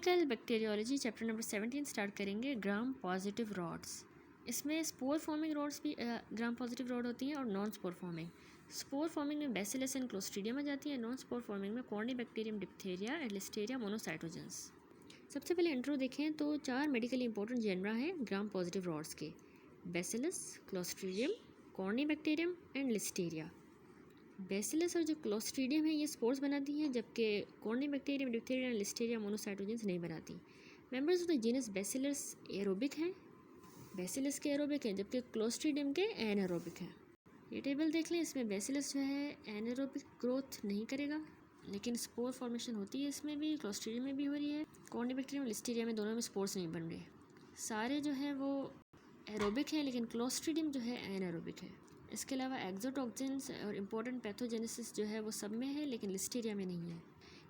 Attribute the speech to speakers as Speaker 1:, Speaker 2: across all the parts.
Speaker 1: Clinical bacteriology chapter number 17 start करेंगे। ग्राम positive rods, इसमें spore forming rods भी ग्राम positive rod होती हैं और non spore forming. Spore forming में बैसिलस एंड क्लोस्ट्रीडियम आ जाती है। नॉन स्पोर फॉर्मिंग में कॉर्निबैक्टीरियम, डिप्थेरिया एंड लिस्टेरिया मोनोसाइटोजेंस। सबसे पहले इंट्रो देखें तो 4 मेडिकली इंपॉर्टेंट जेनरा हैं ग्राम पॉजिटिव रॉड्स के: bacillus, clostridium, Corynebacterium and Listeria. Bacillus और जो क्लोस्ट्रीडियम है ये स्पोर्स बनाती हैं, जबकि कॉर्निबैक्टीरियम, डिप्थेरिया एंड लिस्टेरिया मोनोसाइटोजेंस नहीं बनाती। Members of the genus bacillus aerobic हैं, बैसिलस के एरोबिक हैं, जबकि क्लोस्ट्रीडियम के एनारोबिक हैं। ये टेबल देख लें, इसमें बैसिलस जो है एनारोबिक ग्रोथ नहीं करेगा, लेकिन स्पोर फॉर्मेशन होती है इसमें भी, क्लोस्ट्रीडियम में भी हो रही है। कॉर्निबैक्टीरियम, लिस्टेरिया में दोनों में स्पोर्स नहीं बन रहे। सारे जो हैं वो एरोबिक हैं, लेकिन क्लोस्ट्रीडियम जो है एनारोबिक है। इसके अलावा एक्सोटॉक्सिन्स और इम्पोर्टेंट पैथोजेनेसिस जो है वो सब में है, लेकिन लिस्टेरिया में नहीं है।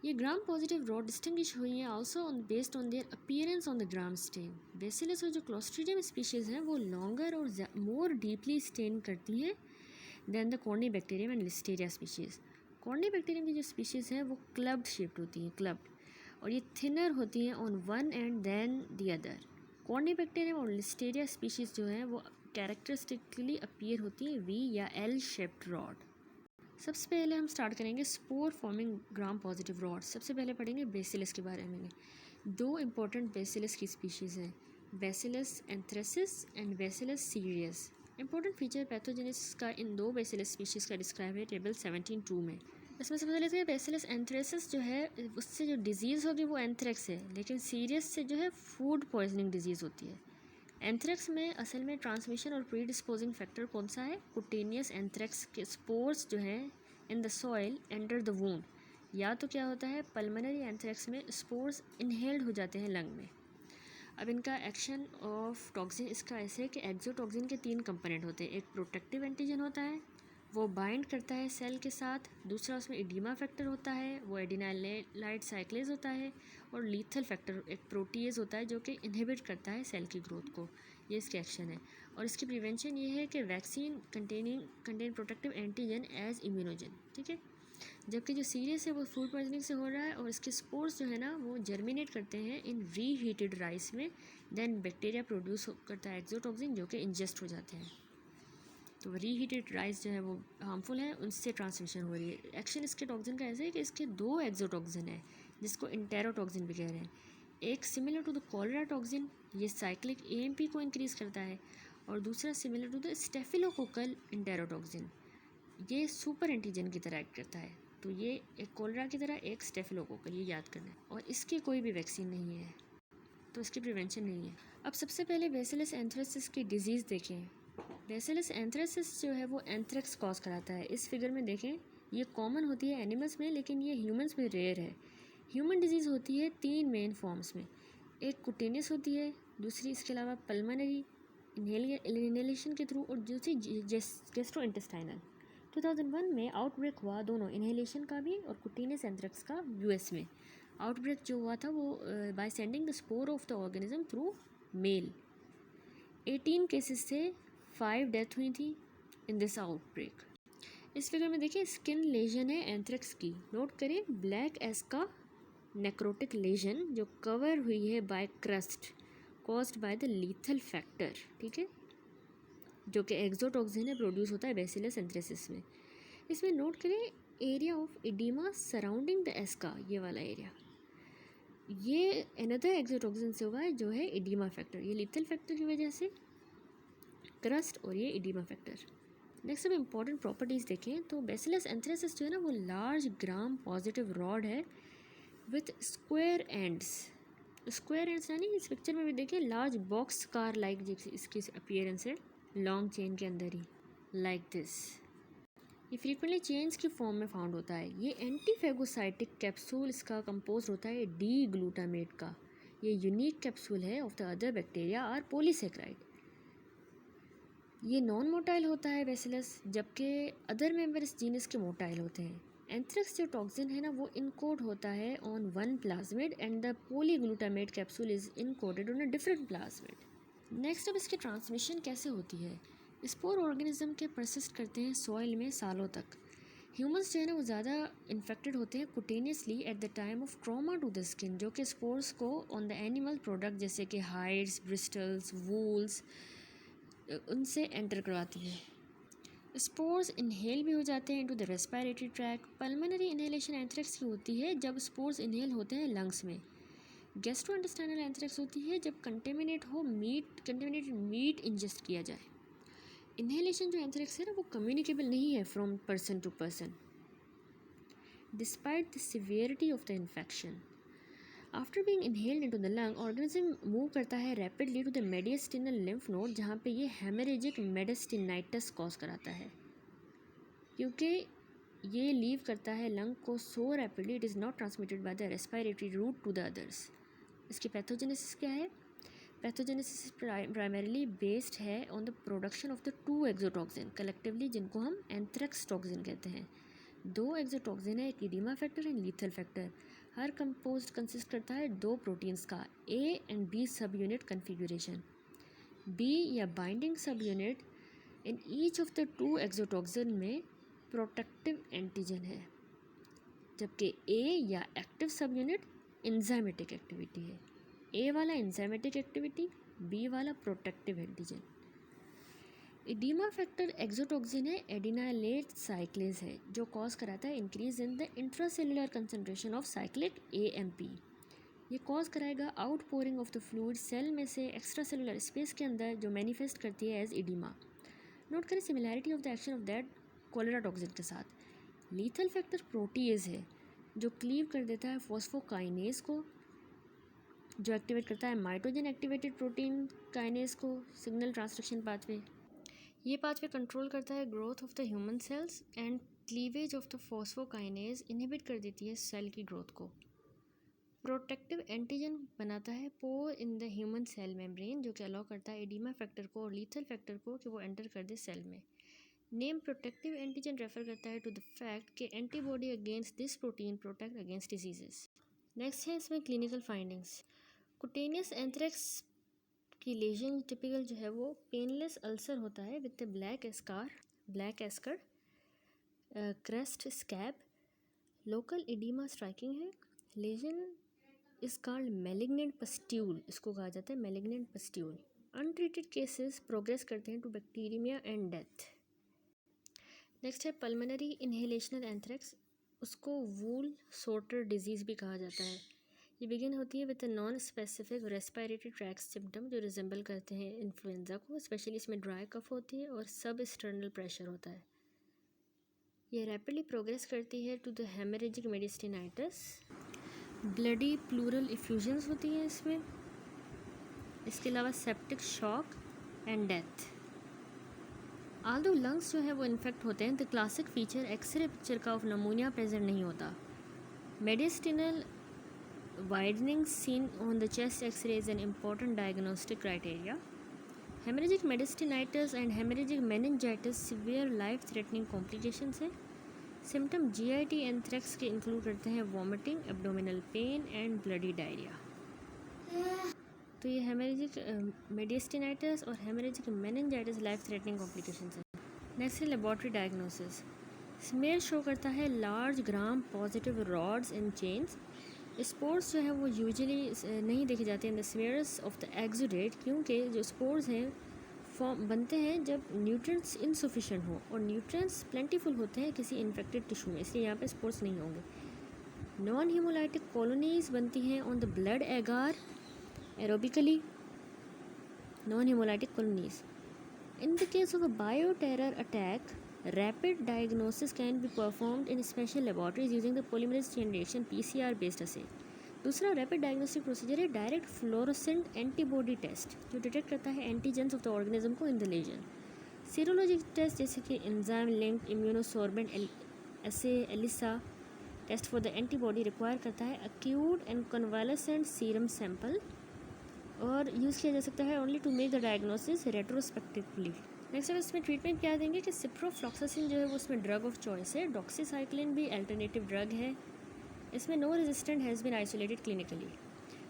Speaker 1: ये ग्राम पॉजिटिव रॉड डिस्टिंग्विश हुई हैं also based on their appearance on the Gram stain. Bacillus और जो क्लोस्ट्रीडियम स्पीशीज़ हैं वो लॉन्गर और मोर डीपली स्टेन करती हैं than the corynebacterium and listeria species. Corynebacterium की जो स्पीशीज़ हैं वो क्लब्ड शेप्ड होती हैं, क्लब्ड, और ये थिनर होती हैं on one and than the other. Corynebacterium और लिस्टेरिया स्पीशीज़ जो हैं वो कैरेक्टरिस्टिकली अपीयर होती हैं वी या एल शेप्ड रॉड। सबसे पहले हम स्टार्ट करेंगे स्पोर फॉर्मिंग ग्राम पॉजिटिव रॉड। सबसे पहले पढ़ेंगे बैसिलस के बारे में। 2 इंपॉर्टेंट बैसिलस की स्पीशीज़ हैं, bacillus anthracis and bacillus serious. Important feature pathogenesis का इन 2 बैसिलस स्पीशीज़ का डिस्क्राइब है टेबल 17.2 में। इसमें सबसे पहले तो बैसिलस एंथ्रेसिस जो है उससे जो डिजीज़ होगी वो एंथ्रेक्स है, लेकिन सीरियस से जो है फूड पॉइजनिंग डिजीज़ होती है। एंथ्रेक्स में असल में ट्रांसमिशन और प्री डिस्पोजिंग फैक्टर कौन सा है? कुटेनियस एंथ्रेक्स के स्पोर्स जो हैं in the soil enter the wound. या तो क्या होता है, पल्मोनरी एंथ्रेक्स में स्पोर्स इनहेल्ड हो जाते हैं लंग में। अब इनका एक्शन ऑफ टॉक्सिन इसका ऐसे है कि एक्सोटॉक्सिन के 3 कंपोनेंट होते हैं। एक प्रोटेक्टिव एंटीजन होता है, वो बाइंड करता है सेल के साथ। दूसरा उसमें एडिमा फैक्टर होता है, वो एडिनाइलाइट साइक्लेज होता है। और लीथल फैक्टर एक प्रोटीएज होता है जो कि इनहिबिट करता है सेल की ग्रोथ को। ये इसके एक्शन है। और इसकी प्रिवेंशन ये है कि vaccine contain protective antigen as immunogen, ठीक है। जबकि जो सीरियस है वो फूड पॉइजनिंग से हो रहा है, और इसके स्पोर्स जो है ना वो जर्मिनेट करते हैं इन रीहीटेड राइस में। देन बैक्टीरिया प्रोड्यूस करता है एक्सोटॉक्सिन जो कि इंजेस्ट हो जाते हैं। तो रीहीटेड राइस जो है वो हार्मफुल है, उनसे ट्रांसमिशन हो रही है। एक्शन इसके टॉक्सिन का ऐसे है कि इसके 2 एक्सोटॉक्सिन है जिसको इंटेरोटॉक्सिन भी कह रहे हैं। एक similar to the cholera toxin, ये साइक्लिक AMP को इंक्रीज़ करता है, और दूसरा similar to the staphylococcal enterotoxin, ये सुपर एंटीजन की तरह एक्ट करता है। तो ये एक कॉलरा की तरह, एक स्टेफिलोकोकल, ये याद करना है। और इसकी कोई भी वैक्सीन नहीं है, तो इसकी प्रिवेंशन नहीं है। अब सबसे पहले बैसिलस एंथ्रेसिस की डिजीज़ देखें। बैसिलस एंथ्रेसिस जो है वो एंथ्रेक्स कॉज कराता है। इस फिगर में देखें, ये कॉमन होती है एनिमल्स में, लेकिन ये ह्यूमंस में रेयर है। ह्यूमन डिजीज़ होती है 3 मेन फॉर्म्स में। एक कुटेनियस होती है, दूसरी इसके अलावा पल्मोनरी इनहेलेशन के थ्रू, और दूसरी गैस्ट्रो इंटेस्टाइनल। 2001 में आउटब्रेक हुआ दोनों, इनहेलेशन का भी और कुटेनियस एंथ्रेक्स का, US में। आउटब्रेक जो हुआ था वो by sending the spore of the organism through mail. 18 cases से 5 डेथ हुई थी इन दिस आउटब्रेक। इस फिगर में देखिए स्किन लेजन है एंथ्रेक्स की। नोट करें ब्लैक एस का नेक्रोटिक लेजन जो कवर हुई है by crust caused by the lethal factor, ठीक है, जो कि एक्सोटॉक्सिन है, प्रोड्यूस होता है बैसिलस एंथ्रेसिस में। इसमें नोट करें area of oedema surrounding the S का, ये वाला एरिया, ये अनदर एक्सोटॉक्सिन से हुआ है जो है एडिमा फैक्टर। ये लीथल फैक्टर की वजह से क्रस्ट, और ये एडिमा फैक्टर। नेक्स्ट अब इम्पॉर्टेंट प्रॉपर्टीज़ देखें तो बैसिलस एंथ्रेसिस जो है ना वो लार्ज ग्राम पॉजिटिव रॉड है with square ends. Square ends यानी इस पिक्चर में भी देखें लार्ज बॉक्स कार लाइक इसकी अपीयरेंस है लॉन्ग चेन के अंदर ही, लाइक दिस। ये फ्रीक्वेंटली चेन्स की फॉर्म में फाउंड होता है। ये एंटीफेगोसाइटिक कैप्सूल इसका कंपोज होता है डी ग्लूटामेट का। ये यूनिक कैप्सूल है of the other bacteria are polysaccharide. ये नॉन मोटाइल होता है बैसिलस, जबकि अदर मेंबर इस जीनस के मोटाइल होते हैं। एंथ्रेक्स जो टॉक्सिन है ना वो इनकोड होता है on one plasmid and the polyglutamate capsule is encoded on a different plasmid. Next अब इसकी ट्रांसमिशन कैसे होती है। स्पोर ऑर्गेनिज्म के परसिस्ट करते हैं सॉइल में सालों तक। ह्यूमंस जो है ना वो ज़्यादा इन्फेक्टेड होते हैं cutaneously at the time of trauma to the skin, जो कि स्पोर्स को ऑन द एनिमल प्रोडक्ट जैसे कि हाइड्स, ब्रिस्टल्स, वूल्स उनसे एंटर करवाती है। स्पोर्स इनहेल भी हो जाते हैं into the respiratory tract. Pulmonary inhalation anthrax की होती है जब स्पोर्स इनहेल होते हैं लंग्स में। गैस्ट्रोइंटेस्टाइनल एंथ्रेक्स होती है जब कंटेमिनेटेड मीट इंजेस्ट किया जाए। इनहेलेशन जो एंथ्रेक्स है ना वो कम्युनिकेबल नहीं है from person to person despite the severity of the infection. After being inhaled into the lung, organism move करता है rapidly to the mediastinal lymph node, जहाँ पे ये हेमरेजिक मेडिस्टिनाइटिस कॉज कराता है। क्योंकि ये लीव करता है लंग को so rapidly, it is not transmitted by the respiratory route to the others. इसकी पैथोजेनेसिस क्या है? पैथोजेनेसिस प्राइमरीली बेस्ड है on the production of the 2 exotoxin collectively, जिनको हम एंथ्रेक्स टॉक्सिन कहते हैं। 2 एक्सोटॉक्सिन है, एक oedema factor and lethal factor. हर कंपोस्ट कंसिस्ट करता है 2 प्रोटीन्स का, A and B subunit configuration. B या binding subunit in each of the 2 exotoxin में प्रोटेक्टिव एंटीजन है, जबकि ए या एक्टिव सब यूनिट एंजाइमेटिक एक्टिविटी है। ए वाला एंजाइमेटिक एक्टिविटी, बी वाला protective antigen. Oedema factor exotoxin है, एडिनाइलेट साइक्लेज है, जो कॉज कराता है increase in the intracellular concentration of cyclic AMP. ये कॉज कराएगा out pouring of the fluid cell में से एक्स्ट्रा सेलुलर स्पेस के अंदर, जो मैनिफेस्ट करती है एज इडीमा। नोट करें similarity of the action of that cholera toxin के साथ। लीथल फैक्टर प्रोटीएज है, जो क्लीव कर देता है फॉस्फोकाइनेज को, जो एक्टिवेट करता है माइटोजन एक्टिवेटेड प्रोटीन काइनेज को, सिग्नल ट्रांसडक्शन पाथवे। ये पाथवे कंट्रोल करता है growth of the human cells and cleavage of the phosphokinase inhibit कर देती है सेल की ग्रोथ को। प्रोटेक्टिव एंटीजन बनाता है pore in the human cell membrane, जो कि अलाउ करता है एडिमा फैक्टर को और लीथल फैक्टर को कि वो एंटर कर दे सेल में। नेम प्रोटेक्टिव एंटीजन रेफर करता है टू द फैक्ट कि antibody against this protein protect against diseases. Next है इसमें क्लिनिकल फाइंडिंग्स। कुटेनियस एंथ्रेक्स की लेजन टिपिकल जो है वो पेनलेस अल्सर होता है with black eschar crest scab, local oedema striking है। Lesion is called malignant pustule, इसको कहा जाता है malignant pustule. Untreated cases progress करते हैं to bacteria and death. Next है पल्मोनरी इनहेलेशनल एंथ्रेक्स, उसको वूल सोर्टर डिजीज़ भी कहा जाता है। ये बिगिन होती है with non specific respiratory tract symptom जो रिजेंबल करते हैं इन्फ्लुएंजा को, स्पेशली इसमें ड्राई कफ होती है और सब एक्सटर्नल प्रेशर होता है। ये रैपिडली प्रोग्रेस करती है to the haemorrhagic mediastinitis. Bloody pleural effusions होती हैं इसमें, इसके अलावा septic shock and death. Although lungs जो है वो इन्फेक्ट होते हैं, the classic feature x-ray picture का ऑफ नमूनिया प्रेजेंट नहीं होता। Mediastinal widening seen on the chest x-ray is an important diagnostic criteria. Hemorrhagic mediastinitis and hemorrhagic meningitis severe life-threatening complications है। Symptom GIT anthrax के include करते हैं vomiting, abdominal pain and bloody diarrhoea. तो ये haemorrhagic mediastinitis और haemorrhagic meningitis life threatening complications हैं। Next है laboratory diagnosis. Smear show करता है large gram positive rods and chains. Spores जो है वो यूजुअली नहीं देखे जाते हैं in the smears of the exudate, क्योंकि जो स्पोर्स हैं फॉर्म बनते हैं जब न्यूट्रिएंट्स इनसफिशिएंट हो, और न्यूट्रिएंट्स प्लेंटीफुल होते हैं किसी इन्फेक्टेड टिश्यू में, इसलिए यहाँ पे स्पोर्स नहीं होंगे। नॉन हीमोलाइटिक कॉलोनीज बनती हैं ऑन द ब्लड एगार aerobically, non haemolytic colonies. In the case of a bioterror attack, rapid diagnosis can be performed in special laboratories using the polymerase chain reaction PCR based assay। दूसरा rapid diagnostic procedure है direct fluorescent antibody test, जो detect करता है antigens of the organism को in the lesion. Serologic test जैसे कि enzyme linked immunosorbent assay ELISA test for the antibody require करता है acute and convalescent serum sample, और यूज़ किया जा सकता है only to make the diagnosis retrospectively. Next अब इसमें ट्रीटमेंट क्या देंगे कि सिप्रोफ्लॉक्सासिन जो है वो उसमें ड्रग ऑफ चॉइस है। डॉक्सीसाइक्लिन भी अल्टरनेटिव ड्रग है, इसमें no resistant has been isolated clinically.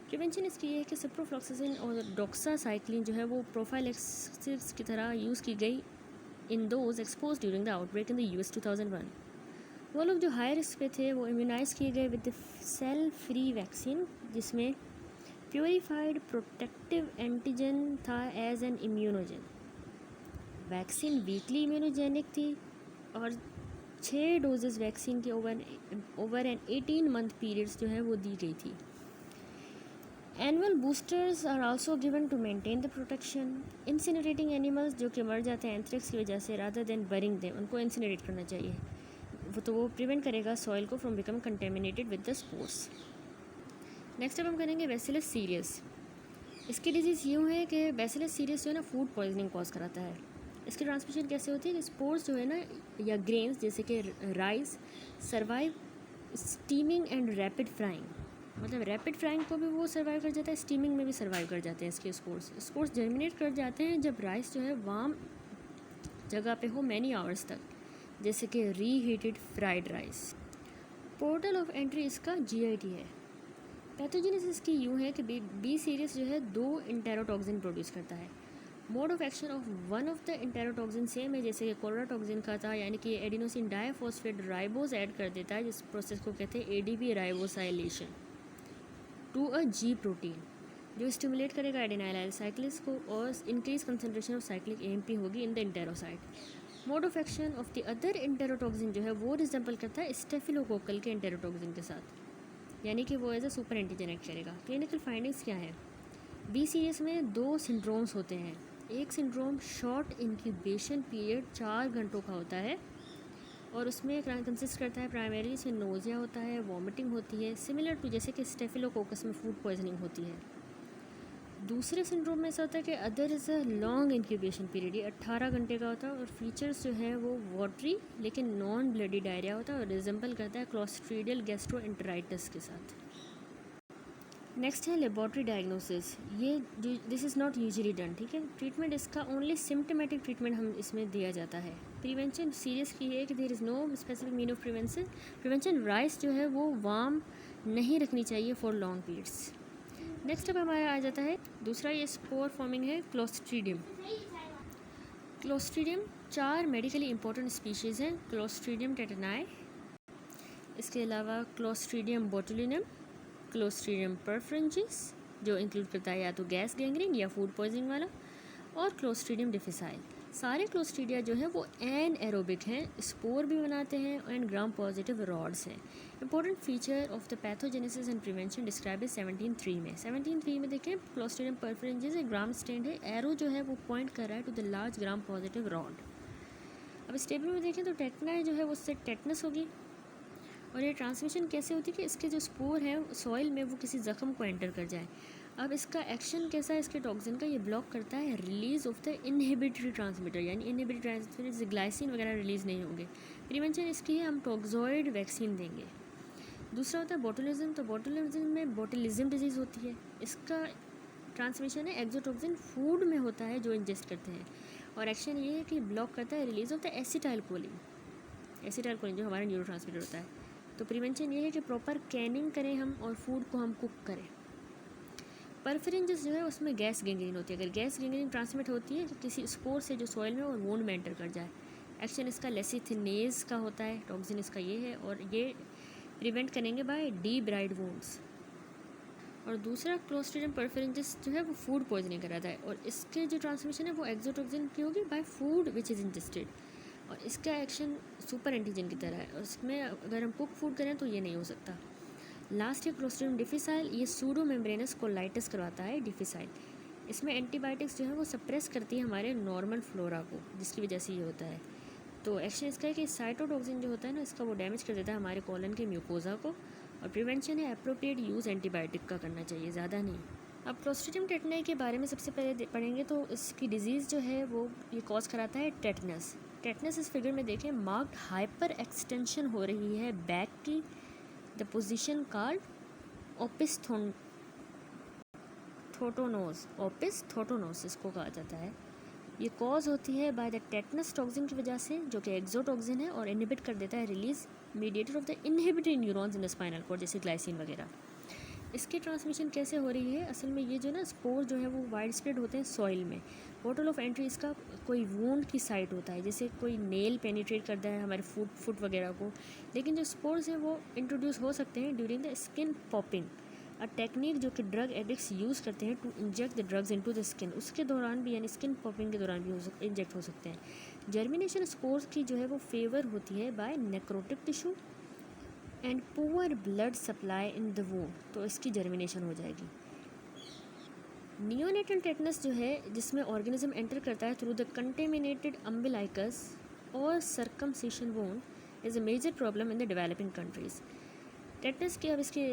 Speaker 1: Prevention इसकी ये है कि सिप्रोफ्लॉक्सासिन और डॉक्सासाइक्लिन जो है वो प्रोफाइलैक्सिस की तरह यूज़ की गई in those expose during the outbreak in the US 2001। वो लोग जो हाई रिस्क पे थे वो इम्यूनाइज किए गए विद सेल फ्री वैक्सीन, जिसमें प्योरीफाइड प्रोटेक्टिव एंटीजन था as an immunogen. Vaccine weakly immunogenic थी और 6 डोजेस वैक्सीन के ओवर एन 18 मंथ पीरियड्स जो है वो दी गई थी। Annual boosters are also given to maintain the protection. Incinerating animals जो कि मर जाते हैं एंथ्रेक्स की वजह से, रादर देन बरिंग देम, उनको इंसिनरेट करना चाहिए, वो प्रिवेंट करेगा सॉइल को from become contaminated with the spores. Next अब हम करेंगे बैसिलस सीरियस। इसकी डिजीज़ यूँ है कि बैसिलस सीरियस जो है ना फूड पॉइजनिंग कॉज कराता है। इसकी ट्रांसमिशन कैसे होती है कि स्पोर्स जो है ना या ग्रेन्स जैसे कि rice survive steaming and rapid frying, मतलब रैपिड फ्राइंग को भी वो सर्वाइव कर जाता है, स्टीमिंग में भी सर्वाइव कर जाते हैं इसके स्पोर्स जर्मिनेट कर जाते हैं जब राइस जो है वार्म जगह पे हो मैनी आवर्स तक, जैसे कि reheated fried rice. Portal of entry इसका GIT है। पैथोजेनेसिस की यूँ है कि बी सीरियस जो है 2 इंटेरोटॉक्सिन प्रोड्यूस करता है। Mode of action of one of the enterotoxin same है जैसे कि कोलेराटॉक्सिन का था, यानी कि एडिनोसिन डाइफॉस्फेट राइबोज ऐड कर देता है, जिस प्रोसेस को कहते हैं ADP ribosylation to a G protein, जो स्टिमुलेट करेगा एडेनाइल साइक्लिस को और increase concentration of cyclic AMP होगी in the enterocyte. Mode of action of the other enterotoxin जो है वो रिजेंबल करता है स्टेफिलोकोकल के इंटेरोटॉक्सिन के साथ, यानी कि वो as a super antigen act करेगा। क्लिनिकल फाइंडिंग्स क्या है? BCS में 2 सिंड्रोम्स होते हैं। एक सिंड्रोम शॉर्ट इंक्यूबेशन पीरियड 4 घंटों का होता है और उसमें कंसिस्ट करता है प्राइमरी से नोज़िया होता है, वॉमिटिंग होती है, सिमिलर टू जैसे कि स्टेफिलोकोकस में फूड पॉइजनिंग होती है। दूसरे सिंड्रोम में ऐसा होता है कि other is a long incubation period, ये 18 घंटे का होता है और फीचर्स जो है वो वाटरी लेकिन नॉन ब्लडी डायरिया होता है और रिजेंबल करता है क्लोस्ट्रीडियल गैस्ट्रोएंटेराइटिस के साथ। नेक्स्ट है लेबॉर्ट्री डायग्नोसिस। ये this is not usually done, ठीक है। ट्रीटमेंट इसका ओनली सिम्टमेटिक ट्रीटमेंट हम इसमें दिया जाता है। प्रिवेंशन सीरियस की है कि there is no specific mean of prevention rice जो है वो वार्म नहीं रखनी चाहिए फॉर लॉन्ग पीरियड्स। नेक्स्ट अब हमारा आ जाता है दूसरा, ये स्पोर फॉर्मिंग है clostridium. Clostridium 4 medically important species हैं। क्लोस्ट्रीडियम टेटनाई, इसके अलावा क्लोस्ट्रीडियम बोटुलिनम, क्लोस्ट्रीडियम परफ्रेंजिस जो इंक्लूड करता है या तो गैस गैंग्रीन या फूड पॉइजनिंग वाला, और क्लोस्ट्रीडियम डिफिसाइल। सारे क्लोस्ट्रीडिया जो है वो एन एरोबिक हैं, स्पोर भी बनाते हैं एंड ग्राम पॉजिटिव रॉड्स हैं। Important feature of the pathogenesis and prevention describe 17.3 में। 17.3 में देखें क्लोस्ट्रीडियम परफ्रेंजिस एक ग्राम स्टैंड है, एरो जो है वो पॉइंट कर रहा है to the large gram positive rod. अब इस टेबल में देखें तो टेटना जो है वो उससे टेटनस होगी और ये ट्रांसमिशन कैसे होती है कि इसके जो स्पोर है सॉइल में वो किसी ज़ख्म को एंटर कर जाए। अब इसका एक्शन कैसा है इसके टॉक्सिन का, ये ब्लॉक करता है release of the inhibitory transmitter, यानी इनहिबिटरी ट्रांसमीटर से ग्लाइसिन वगैरह रिलीज़ नहीं होंगे। प्रिवेंशन इसकी है हम टॉक्सोइड वैक्सीन देंगे। दूसरा होता है बोटुलिज्म। तो बोटुलिज्म में बोटुलिज्म डिजीज़ होती है, इसका ट्रांसमिशन है एक्सोटॉक्सिन फूड में होता है जो इंजेस्ट करते हैं और एक्शन ये है कि ब्लॉक करता है release of the acetyl choline जो हमारा न्यूरो ट्रांसमीटर होता है। तो प्रिवेंशन ये है कि प्रॉपर कैनिंग करें हम और फूड को हम कुक करें। परफरेंजिस जो है उसमें गैस गैंग्रीन होती है। अगर गैस गैंग्रीन ट्रांसमिट होती है तो किसी स्पोर से जो सॉइल में और वोंड में एंटर कर जाए। एक्शन इसका लेसिथिनेज का होता है, टॉक्सिन इसका ये है और ये प्रिवेंट करेंगे बाय डीब्राइड वोंड्स। और दूसरा क्लोस्ट्रीडियम परफरेंजिस जो है वो फूड पॉइजनिंग कराता है और इसके जो ट्रांसमिशन है वो एक्सोटॉक्सिन की होगी by food which is ingested और इसका एक्शन सुपर एंटीजन की तरह है और इसमें अगर हम कुक फूड करें तो ये नहीं हो सकता। लास्ट है क्लोस्ट्रीडियम डिफिसाइल, ये सूडो मेम्ब्रेनस कोलाइटिस करवाता है डिफिसाइल। इसमें एंटीबायोटिक्स जो है वो सप्रेस करती है हमारे नॉर्मल फ्लोरा को, जिसकी वजह से ये होता है। तो एक्शन इसका है कि साइटोटॉक्सिन जो होता है ना इसका वो डैमेज कर देता है हमारे कॉलन के म्यूकोजा को और प्रिवेंशन है अप्रोप्रिएट यूज़ एंटीबायोटिक का करना चाहिए, ज़्यादा नहीं। अब क्लोस्ट्रीडियम टेटनाई के बारे में सबसे पहले पढ़ेंगे तो इसकी डिजीज़ जो है वो ये कॉज कराता है टेटनस। टेटनस इस फिगर में देखें मार्क्ड हाइपर एक्सटेंशन हो रही है बैक की, द पोजीशन कॉल्ड ओपिस थोटोनोस इसको कहा जाता है। ये कॉज होती है बाय द टेटनस टॉक्सिन की वजह से जो कि एक्सोटॉक्सिन है और इनहिबिट कर देता है release mediator of the inhibitory neurons in the spinal cord जैसे ग्लाइसिन वगैरह। इसकी ट्रांसमिशन कैसे हो रही है? असल में ये जो ना स्पोर जो है वो वाइड स्प्रेड होते हैं सॉइल में। पोर्टल ऑफ एंट्री इसका कोई वूंड की साइट होता है, जैसे कोई नेल पेनिट्रेट करता है हमारे फुट वगैरह को। लेकिन जो स्पोर्स हैं वो इंट्रोड्यूस हो सकते हैं during the skin popping, a technique जो कि ड्रग एडिक्ट्स यूज़ करते हैं to inject the drugs into the skin. उसके दौरान भी यानी स्किन पॉपिंग के दौरान भी इंजेक्ट हो सकते हैं। जर्मिनेशन स्पोर्स की जो है वो फेवर होती है by necrotic tissue and poor blood supply in the wound, तो इसकी जर्मिनेशन हो जाएगी। नियोनेटल टेटनस जो है जिसमें ऑर्गेनिज्म एंटर करता है through the contaminated umbilicus or circumcision wound is a major problem in the developing countries. Tetanus के अब इसके